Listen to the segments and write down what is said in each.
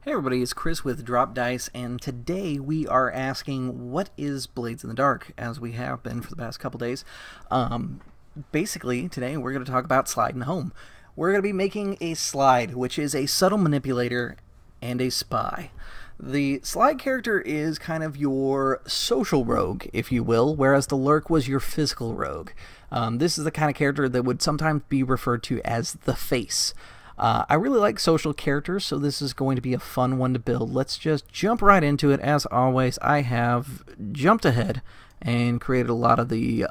Hey everybody, it's Chris with Drop Dice, and today we are asking what is Blades in the Dark, as we have been for the past couple days. Basically, today we're going to talk about sliding home. We're going to be making a slide, which is a subtle manipulator and a spy. The slide character is kind of your social rogue, if you will, whereas the lurk was your physical rogue. This is the kind of character that would sometimes be referred to as the face. I really like social characters, so this is going to be a fun one to build. Let's just jump right into it. As always, I have jumped ahead and created a lot of the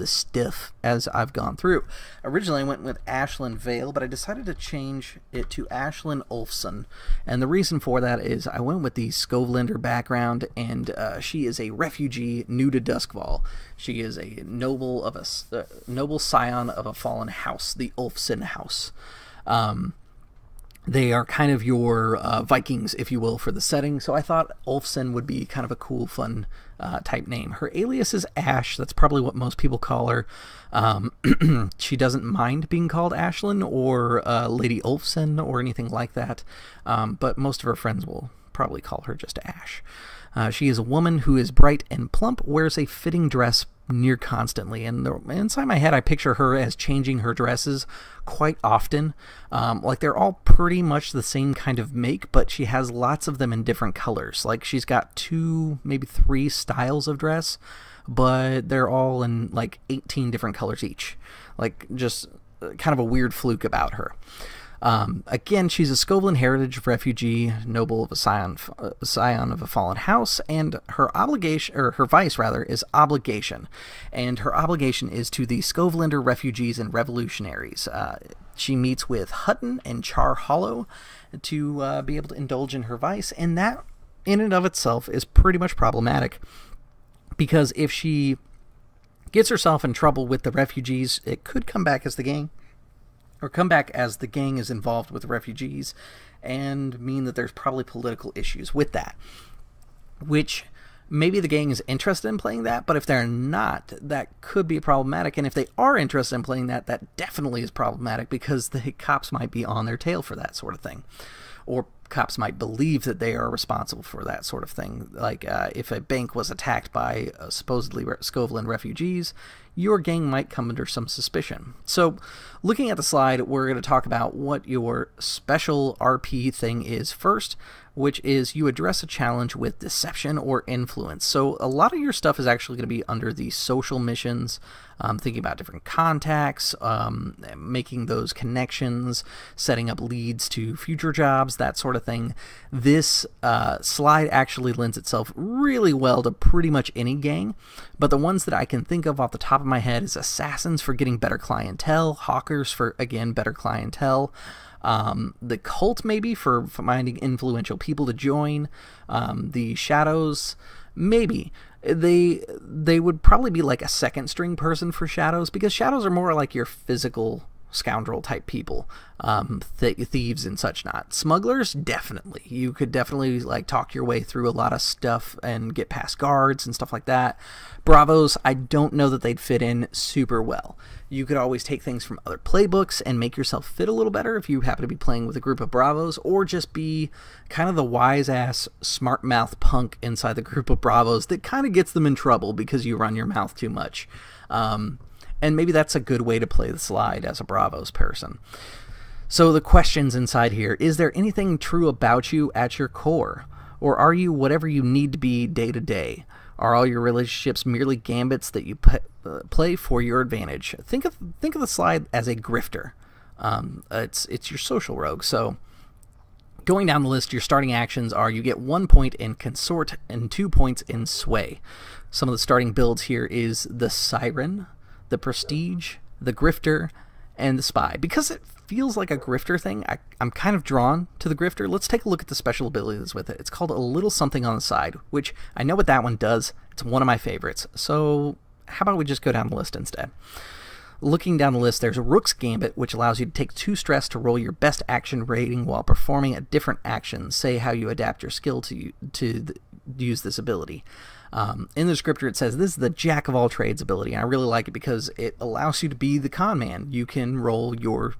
stiff as I've gone through. Originally, I went with Ashlyn Vale, but I decided to change it to Ashlyn Ulfson. And the reason for that is I went with the Skovlander background, and she is a refugee new to Duskfall. She is a noble scion of a fallen house, the Ulfson house. They are kind of your Vikings, if you will, for the setting, so I thought Ulfson would be kind of a cool, fun type name. Her alias is Ash. That's probably what most people call her. She doesn't mind being called Ashlyn or Lady Ulfson or anything like that, but most of her friends will probably call her just Ash. She is a woman who is bright and plump, wears a fitting dress near constantly, and inside my head I picture her as changing her dresses quite often. Like they're all pretty much the same kind of make, but she has lots of them in different colors. Like she's got 2, maybe 3 styles of dress, but they're all in like 18 different colors each. Like just kind of a weird fluke about her. Again, she's a Skovlan heritage refugee, noble of a scion of a fallen house, and her vice is obligation, and her obligation is to the Skovlander refugees and revolutionaries. She meets with Hutton and Char Hollow to be able to indulge in her vice, and that in and of itself is pretty much problematic, because if she gets herself in trouble with the refugees, it could come back as the gang is involved with the refugees, and mean that there's probably political issues with that. Which, maybe the gang is interested in playing that, but if they're not, that could be problematic. And if they are interested in playing that, that definitely is problematic, because the cops might be on their tail for that sort of thing. Or cops might believe that they are responsible for that sort of thing. Like, if a bank was attacked by supposedly Skovlan refugees, your gang might come under some suspicion. So, looking at the slide, we're going to talk about what your special RP thing is first, which is you address a challenge with deception or influence. So a lot of your stuff is actually going to be under the social missions, thinking about different contacts, making those connections, setting up leads to future jobs, that sort of thing. This slide actually lends itself really well to pretty much any gang, but the ones that I can think of off the top of my head is assassins for getting better clientele, hawkers for, again, better clientele, the cult maybe for finding influential people to join, the shadows maybe. They would probably be like a second string person for shadows, because shadows are more like your physical scoundrel type people, thieves and such not. Smugglers, definitely. You could definitely like talk your way through a lot of stuff and get past guards and stuff like that. Bravos, I don't know that they'd fit in super well. You could always take things from other playbooks and make yourself fit a little better if you happen to be playing with a group of Bravos, or just be kind of the wise-ass, smart-mouth punk inside the group of Bravos that kind of gets them in trouble because you run your mouth too much. And maybe that's a good way to play the slide as a Bravos person. So the questions inside here: is there anything true about you at your core? Or are you whatever you need to be day to day? Are all your relationships merely gambits that you play for your advantage? Think of the slide as a grifter. It's your social rogue. So going down the list, your starting actions are: you get 1 point in consort and 2 points in sway. Some of the starting builds here is the siren, the prestige, the grifter, and the spy. Because it feels like a grifter thing, I'm kind of drawn to the grifter. Let's take a look at the special abilities with it. It's called a little something on the side, which I know what that one does. It's one of my favorites. So how about we just go down the list instead? Looking down the list, there's a Rook's Gambit, which allows you to take 2 stress to roll your best action rating while performing a different action. Say how you adapt your skill to use this ability. In the descriptor, it says this is the jack of all trades ability. And I really like it because it allows you to be the con man. You can roll your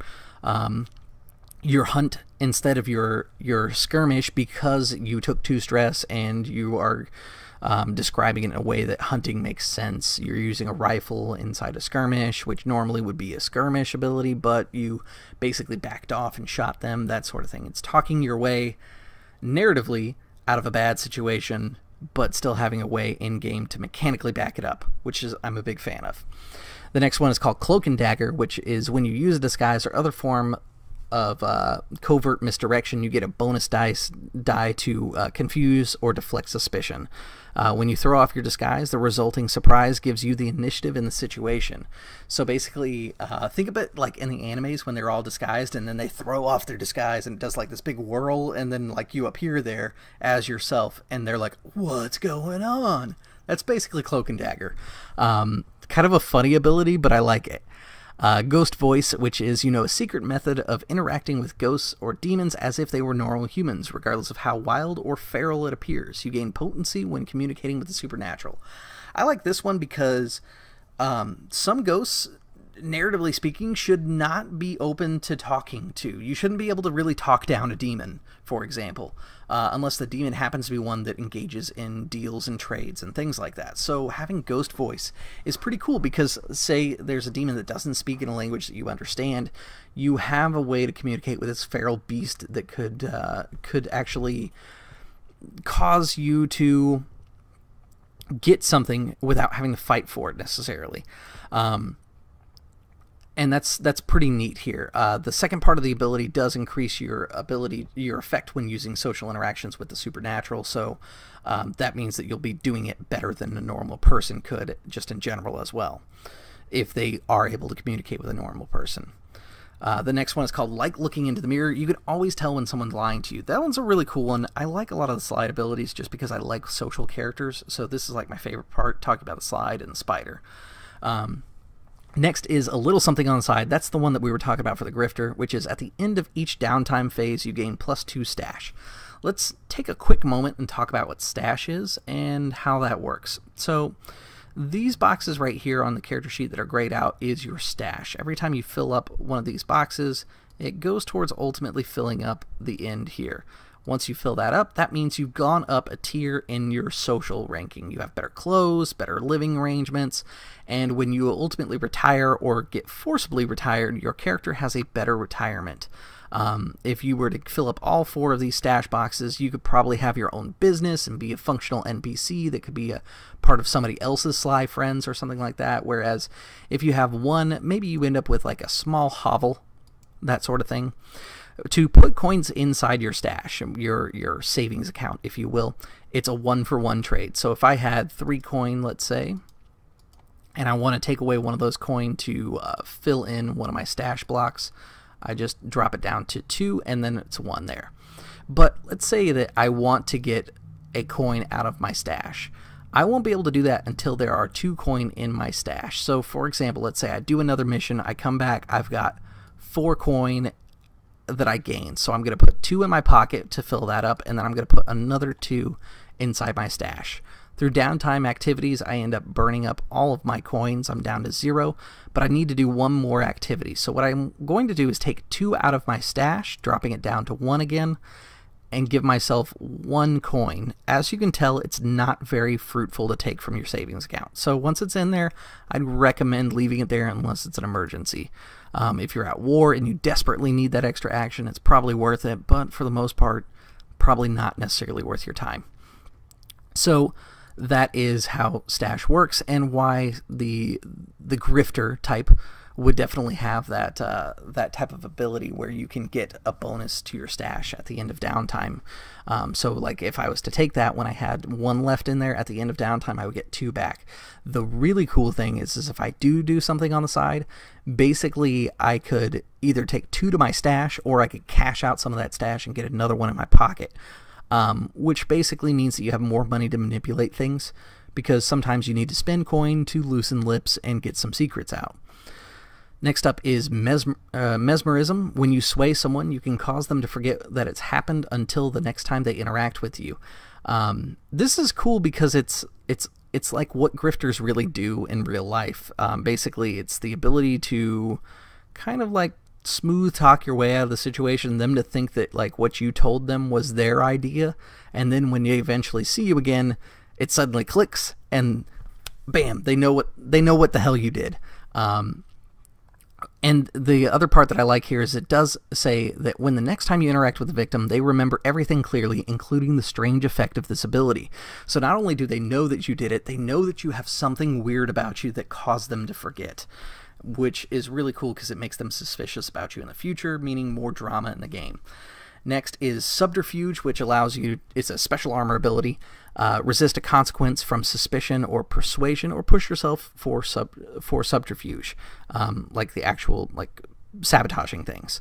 your hunt instead of your skirmish because you took 2 stress and you are describing it in a way that hunting makes sense. You're using a rifle inside a skirmish, which normally would be a skirmish ability, but you basically backed off and shot them, that sort of thing. It's talking your way narratively out of a bad situation, but still having a way in-game to mechanically back it up, which is I'm a big fan of. The next one is called Cloak and Dagger, which is when you use a disguise or other form of covert misdirection, you get a bonus die to confuse or deflect suspicion. When you throw off your disguise, the resulting surprise gives you the initiative in the situation. So basically, think of it like in the animes when they're all disguised and then they throw off their disguise and it does like this big whirl, and then like you appear there as yourself and they're like, what's going on? That's basically Cloak and Dagger. Kind of a funny ability, but I like it. Ghost Voice, which is, a secret method of interacting with ghosts or demons as if they were normal humans, regardless of how wild or feral it appears. You gain potency when communicating with the supernatural. I like this one because some ghosts, narratively speaking, should not be open to talking to. You shouldn't be able to really talk down a demon, for example, unless the demon happens to be one that engages in deals and trades and things like that. So having Ghost Voice is pretty cool because, say, there's a demon that doesn't speak in a language that you understand, you have a way to communicate with this feral beast that could actually cause you to get something without having to fight for it necessarily. And that's pretty neat here. The second part of the ability does increase your effect when using social interactions with the supernatural, so that means that you'll be doing it better than a normal person could, just in general as well, if they are able to communicate with a normal person. The next one is called Like Looking into the Mirror. You can always tell when someone's lying to you. That one's a really cool one. I like a lot of the slide abilities just because I like social characters, so this is like my favorite part, talking about the slide and the spider. Next is a little something on the side. That's the one that we were talking about for the grifter, which is at the end of each downtime phase, you gain +2 stash. Let's take a quick moment and talk about what stash is and how that works. So these boxes right here on the character sheet that are grayed out is your stash. Every time you fill up one of these boxes, it goes towards ultimately filling up the end here. Once you fill that up, that means you've gone up a tier in your social ranking. You have better clothes, better living arrangements, and when you ultimately retire or get forcibly retired, your character has a better retirement. If you were to fill up all 4 of these stash boxes, you could probably have your own business and be a functional NPC that could be a part of somebody else's Sly Friends or something like that, whereas if you have one, maybe you end up with like a small hovel, that sort of thing. To put coins inside your stash, your savings account, if you will, it's a 1-for-1 trade. So if I had 3 coin, let's say, and I want to take away one of those coin to fill in one of my stash blocks, I just drop it down to 2, and then it's 1 there. But let's say that I want to get a coin out of my stash. I won't be able to do that until there are 2 coin in my stash. So for example, let's say I do another mission, I come back, I've got 4 coin that I gained. So I'm going to put 2 in my pocket to fill that up, and then I'm going to put another 2 inside my stash. Through downtime activities, I end up burning up all of my coins. I'm down to 0, but I need to do one more activity. So what I'm going to do is take 2 out of my stash, dropping it down to 1 again, and give myself 1 coin. As you can tell, it's not very fruitful to take from your savings account. So once it's in there, I'd recommend leaving it there unless it's an emergency. If you're at war and you desperately need that extra action, it's probably worth it, but for the most part, probably not necessarily worth your time. So that is how stash works, and why the grifter type would definitely have that type of ability where you can get a bonus to your stash at the end of downtime. So like if I was to take that when I had 1 left in there, at the end of downtime I would get 2 back. The really cool thing is if I do something on the side, basically I could either take 2 to my stash, or I could cash out some of that stash and get another 1 in my pocket, which basically means that you have more money to manipulate things, because sometimes you need to spend coin to loosen lips and get some secrets out. Next up is mesmerism. When you sway someone, you can cause them to forget that it's happened until the next time they interact with you. This is cool because it's like what grifters really do in real life. Basically, it's the ability to kind of like smooth talk your way out of the situation, them to think that like what you told them was their idea, and then when they eventually see you again, it suddenly clicks, and bam, they know what the hell you did. And the other part that I like here is it does say that when the next time you interact with the victim, they remember everything clearly, including the strange effect of this ability. So not only do they know that you did it, they know that you have something weird about you that caused them to forget, which is really cool because it makes them suspicious about you in the future, meaning more drama in the game. Next is Subterfuge, which allows you, it's a special armor ability, resist a consequence from suspicion or persuasion, or push yourself for subterfuge, like the actual like sabotaging things.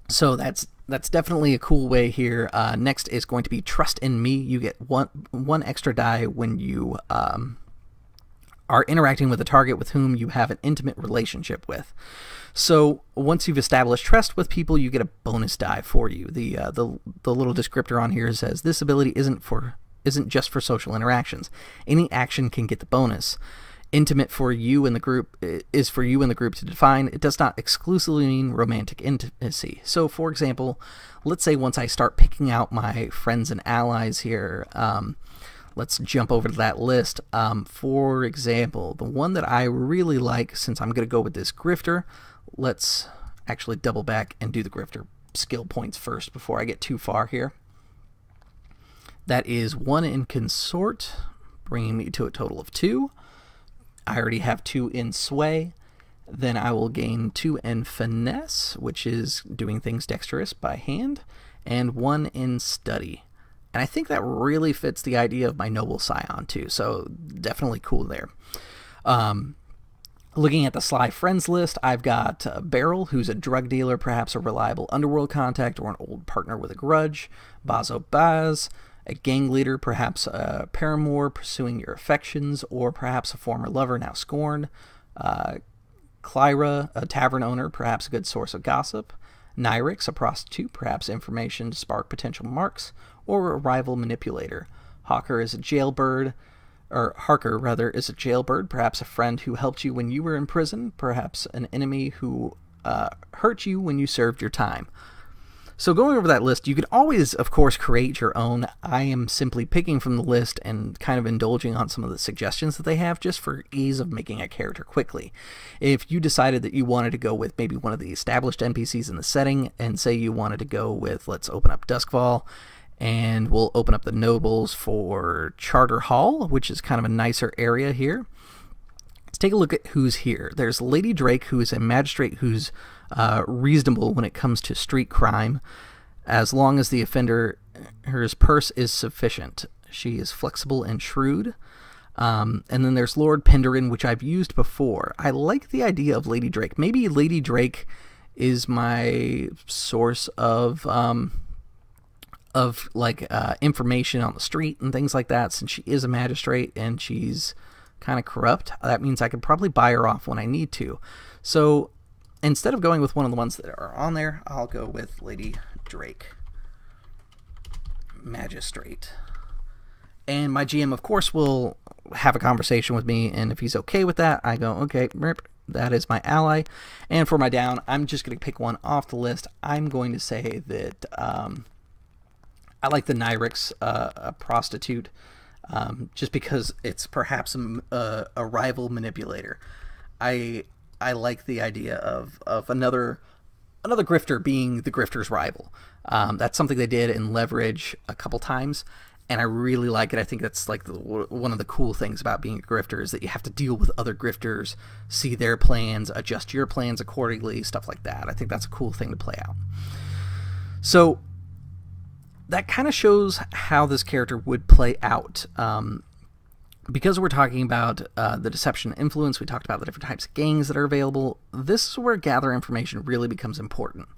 So that's definitely a cool way here. Next is going to be Trust in Me. You get one extra die when you are interacting with a target with whom you have an intimate relationship with. So once you've established trust with people, you get a bonus die for you. The little descriptor on here says this ability isn't just for social interactions. Any action can get the bonus. Intimate for you in the group is for you and the group to define. It does not exclusively mean romantic intimacy. So for example, let's say once I start picking out my friends and allies here, let's jump over to that list. For example, the one that I really like, since I'm going to go with this grifter, let's actually double back and do the grifter skill points first before I get too far here. That is 1 in consort, bringing me to a total of 2. I already have 2 in sway. Then I will gain 2 in finesse, which is doing things dexterous by hand, and 1 in study. And I think that really fits the idea of my noble scion too, so definitely cool there. Looking at the Sly Friends list, I've got Beryl, who's a drug dealer, perhaps a reliable underworld contact or an old partner with a grudge. Bazo Baz, a gang leader, perhaps a paramour pursuing your affections, or perhaps a former lover now scorned. Clyra, a tavern owner, perhaps a good source of gossip. Nyrix, a prostitute, perhaps information to spark potential marks, or a rival manipulator. Harker is a jailbird, perhaps a friend who helped you when you were in prison, perhaps an enemy who hurt you when you served your time. So going over that list, you can always, of course, create your own. I am simply picking from the list and kind of indulging on some of the suggestions that they have just for ease of making a character quickly. If you decided that you wanted to go with maybe one of the established NPCs in the setting, and say you wanted to go with, let's open up Duskfall, and we'll open up the nobles for Charter Hall, which is kind of a nicer area here. Let's take a look at who's here. There's Lady Drake, who is a magistrate who's reasonable when it comes to street crime, as long as the offender's purse is sufficient. She is flexible and shrewd. And then there's Lord Penderin, which I've used before. I like the idea of Lady Drake. Maybe Lady Drake is my source of information on the street and things like that, since she is a magistrate and she's kind of corrupt. That means I could probably buy her off when I need to. So instead of going with one of the ones that are on there, I'll go with Lady Drake, magistrate. And my GM, of course, will have a conversation with me, and if he's okay with that, I go, okay, that is my ally. And for my down, I'm just going to pick one off the list. I'm going to say that I like the Nyrix, a prostitute, just because it's perhaps a rival manipulator. I like the idea of another grifter being the grifter's rival. That's something they did in Leverage a couple times, and I really like it. I think that's like one of the cool things about being a grifter is that you have to deal with other grifters, see their plans, adjust your plans accordingly, stuff like that. I think that's a cool thing to play out. So that kind of shows how this character would play out. Because we're talking about the deception influence, we talked about the different types of gangs that are available. This is where gather information really becomes important.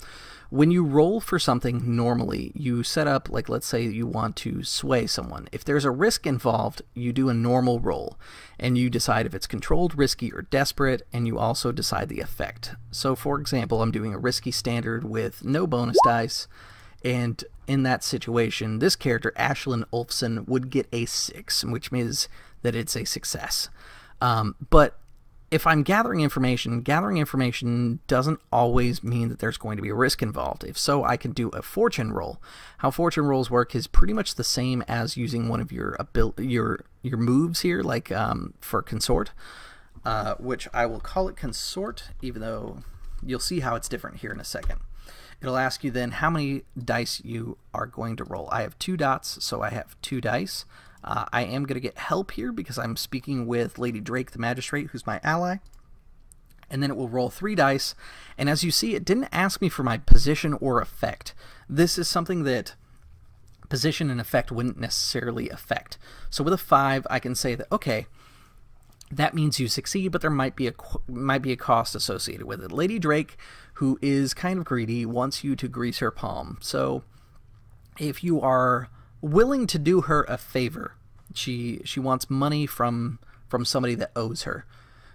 When you roll for something normally, you set up, like let's say you want to sway someone. If there's a risk involved, you do a normal roll, and you decide if it's controlled, risky, or desperate, and you also decide the effect. So for example, I'm doing a risky standard with no bonus dice, and in that situation, this character, Ashlyn Ulfson, would get a 6, which means that it's a success. But if I'm gathering information doesn't always mean that there's going to be a risk involved. If so, I can do a fortune roll. How fortune rolls work is pretty much the same as using one of your moves here, like for consort, which I will call it consort, even though you'll see how it's different here in a second. It'll ask you then how many dice you are going to roll. I have 2 dots, so I have 2 dice. I am going to get help here because I'm speaking with Lady Drake, the magistrate, who's my ally. And then it will roll 3 dice. And as you see, it didn't ask me for my position or effect. This is something that position and effect wouldn't necessarily affect. So with a 5, I can say that, okay, that means you succeed, but there might be a cost associated with it. Lady Drake, who is kind of greedy, wants you to grease her palm. So if you are willing to do her a favor, she wants money from somebody that owes her.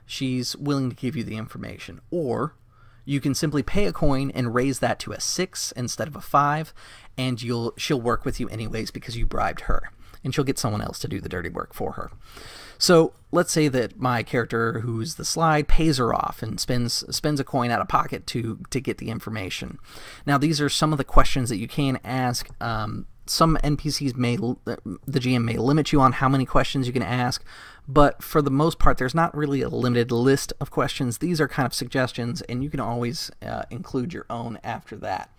She's willing to give you the information. Or you can simply pay a coin and raise that to a 6 instead of a 5, and she'll work with you anyways because you bribed her, and she'll get someone else to do the dirty work for her. So let's say that my character, who's the Slide, pays her off and spends a coin out of pocket to get the information. Now, these are some of the questions that you can ask. Some NPCs the GM may limit you on how many questions you can ask, but for the most part, there's not really a limited list of questions. These are kind of suggestions, and you can always include your own after that.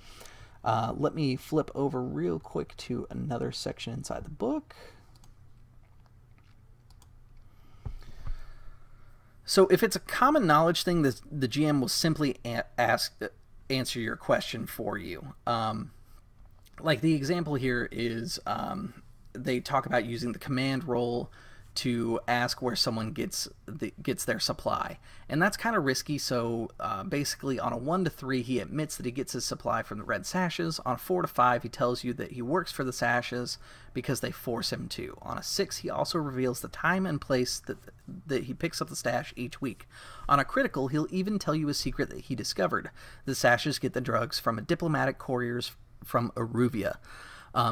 Let me flip over real quick to another section inside the book. So if it's a common knowledge thing, the GM will simply answer your question for you. Like the example here is they talk about using the command roll to ask where someone gets their supply, and that's kind of risky. So basically on a 1 to 3 he admits that he gets his supply from the red sashes. On a 4 to 5 he tells you that he works for the sashes because they force him to. On a 6 he also reveals the time and place that he picks up the stash each week. On a critical he'll even tell you a secret that he discovered: the sashes get the drugs from a diplomatic couriers from Aruvia.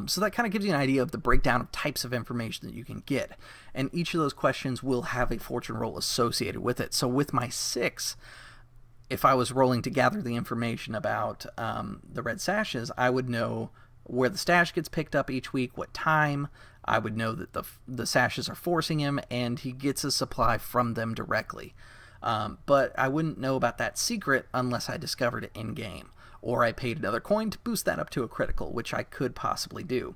So that kind of gives you an idea of the breakdown of types of information that you can get. And each of those questions will have a fortune roll associated with it. So with my 6, if I was rolling to gather the information about the red sashes, I would know where the stash gets picked up each week, what time. I would know that the sashes are forcing him, and he gets a supply from them directly. But I wouldn't know about that secret unless I discovered it in-game, or I paid another coin to boost that up to a critical, which I could possibly do.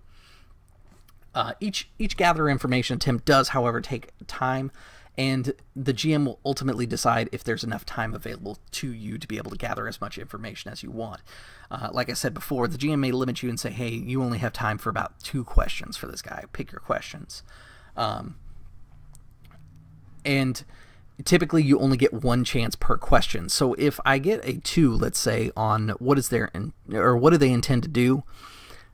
Each gather information attempt does, however, take time, and the GM will ultimately decide if there's enough time available to you to be able to gather as much information as you want. Like I said before, the GM may limit you and say, hey, you only have time for about 2 questions for this guy. Pick your questions. And typically you only get 1 chance per question. So if I get a 2, let's say, on what do they intend to do,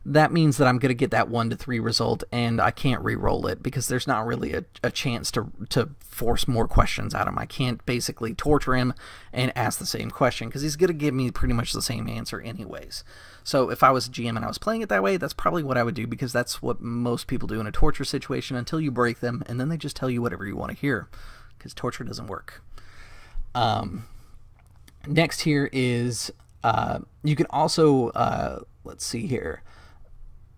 that means that I'm going to get that 1 to 3 result, and I can't re-roll it because there's not really a chance to force more questions out of him. I can't basically torture him and ask the same question because he's going to give me pretty much the same answer anyways. So if I was a GM and I was playing it that way, that's probably what I would do, because that's what most people do in a torture situation until you break them, and then they just tell you whatever you want to hear, because torture doesn't work. Next here is you can also let's see here,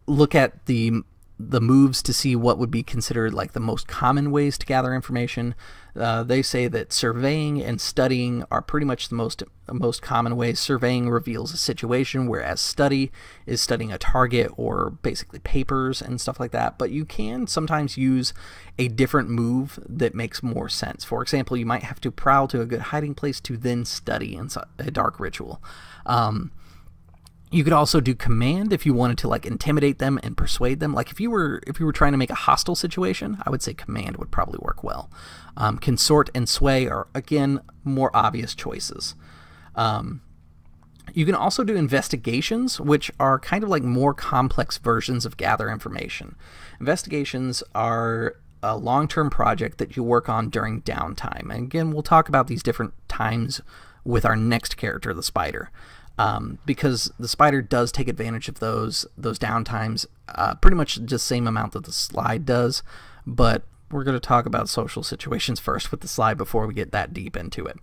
look at the moves to see what would be considered like the most common ways to gather information. They say that surveying and studying are pretty much the most common ways. Surveying reveals a situation, whereas study is studying a target or basically papers and stuff like that. But you can sometimes use a different move that makes more sense. For example, you might have to prowl to a good hiding place to then study in a dark ritual. You could also do command if you wanted to like intimidate them and persuade them. Like if you were trying to make a hostile situation, I would say command would probably work well. Consort and sway are, again, more obvious choices. You can also do investigations, which are kind of like more complex versions of gather information. Investigations are a long-term project that you work on during downtime. And again, we'll talk about these different times with our next character, the Spider. Because the Spider does take advantage of those downtimes, pretty much just the same amount that the Slide does, but we're going to talk about social situations first with the slide before we get that deep into it.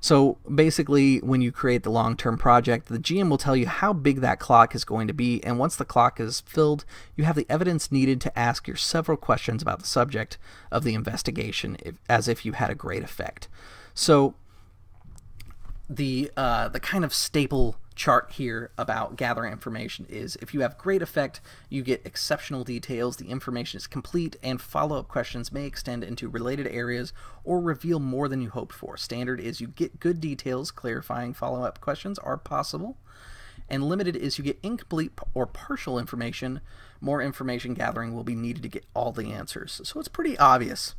So basically, when you create the long-term project, the GM will tell you how big that clock is going to be, and once the clock is filled, you have the evidence needed to ask your several questions about the subject of the investigation, as if you had a great effect. So the kind of staple chart here about gathering information is if you have great effect, you get exceptional details, the information is complete, and follow-up questions may extend into related areas or reveal more than you hoped for. Standard is you get good details, clarifying follow-up questions are possible, and limited is you get incomplete or partial information. More information gathering will be needed to get all the answers. So it's pretty obvious,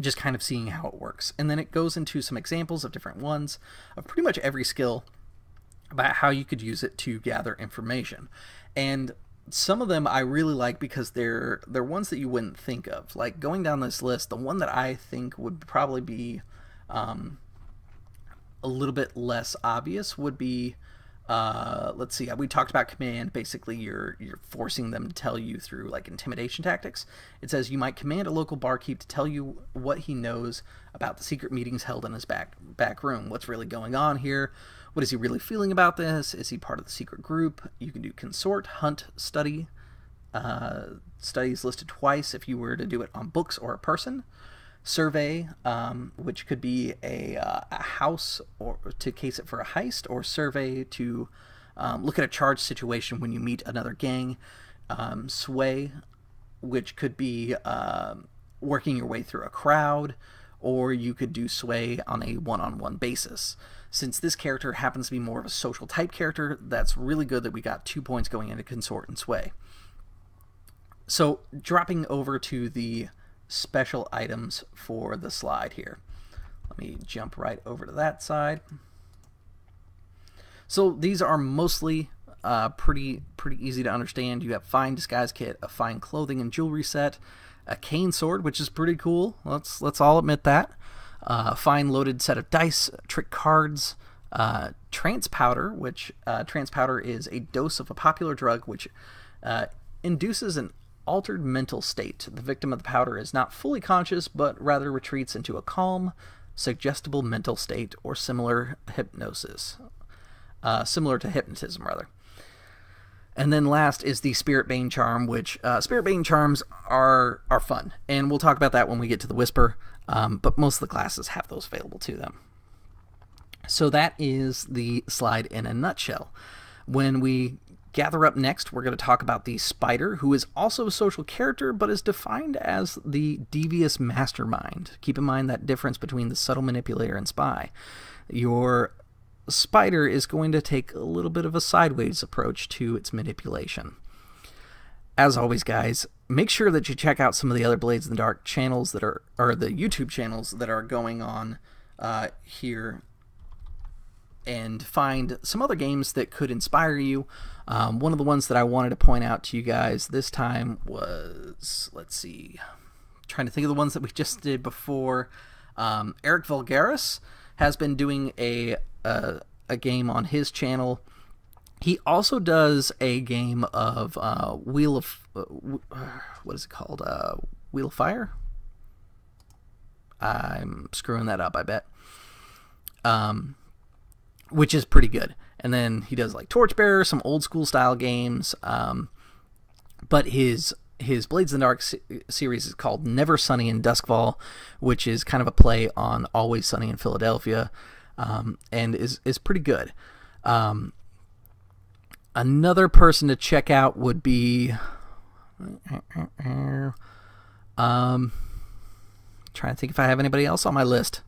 just kind of seeing how it works. And then it goes into some examples of different ones of pretty much every skill about how you could use it to gather information. And some of them I really like because they're ones that you wouldn't think of. Like going down this list, the one that I think would probably be a little bit less obvious would be, let's see, we talked about command. Basically, you're forcing them to tell you through like intimidation tactics. It says you might command a local barkeep to tell you what he knows about the secret meetings held in his back room. What's really going on here? What is he really feeling about this? Is he part of the secret group? You can do consort, hunt, study. Studies listed twice if you were to do it on books or a person. Survey, which could be a house or to case it for a heist, or survey to look at a charged situation when you meet another gang. Sway, which could be working your way through a crowd, or you could do sway on a one-on-one basis. Since this character happens to be more of a social type character, that's really good that we got 2 points going into consort and sway. So dropping over to the special items for the slide here. Let me jump right over to that side. So these are mostly pretty easy to understand. You have fine disguise kit, a fine clothing and jewelry set, a cane sword, which is pretty cool. Let's all admit that. Fine loaded set of dice, trick cards, trance powder, which trance powder is a dose of a popular drug which induces an altered mental state. The victim of the powder is not fully conscious, but rather retreats into a calm, suggestible mental state, or similar to hypnotism, rather. And then last is the Spirit Bane Charm, which Spirit Bane Charms are fun, and we'll talk about that when we get to the Whisper, but most of the classes have those available to them. So that is the slide in a nutshell. When we gather up next, we're going to talk about the Spider, who is also a social character, but is defined as the devious mastermind. Keep in mind that difference between the subtle manipulator and spy. Your Spider is going to take a little bit of a sideways approach to its manipulation. As always, guys, make sure that you check out some of the other Blades in the Dark channels that are, or the YouTube channels that are going on here, and find some other games that could inspire you. One of the ones that I wanted to point out to you guys this time was, let's see, trying to think of the ones that we just did before. Eric Vulgaris has been doing a game on his channel. He also does a game of Wheel of what is it called? Wheel of Fire. I'm screwing that up, I bet. Which is pretty good. And then he does like Torchbearer, some old school style games. But his Blades in the Dark series is called Never Sunny in Duskfall, which is kind of a play on Always Sunny in Philadelphia, and is pretty good. Another person to check out would be trying to think if I have anybody else on my list.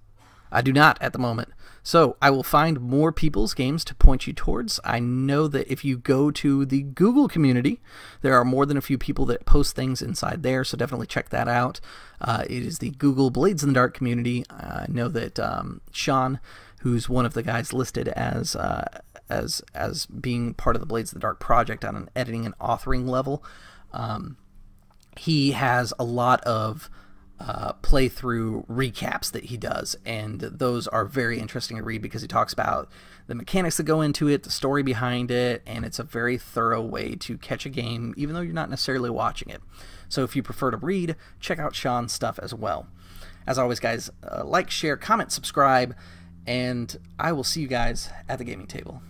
I do not at the moment. So I will find more people's games to point you towards. I know that if you go to the Google community, there are more than a few people that post things inside there, so definitely check that out. It is the Google Blades in the Dark community. I know that Sean, who's one of the guys listed as being part of the Blades in the Dark project on an editing and authoring level, he has a lot of playthrough recaps that he does, and those are very interesting to read because he talks about the mechanics that go into it, the story behind it, and it's a very thorough way to catch a game even though you're not necessarily watching it. So if you prefer to read, check out Sean's stuff as well. As always, guys, like, share, comment, subscribe, and I will see you guys at the gaming table.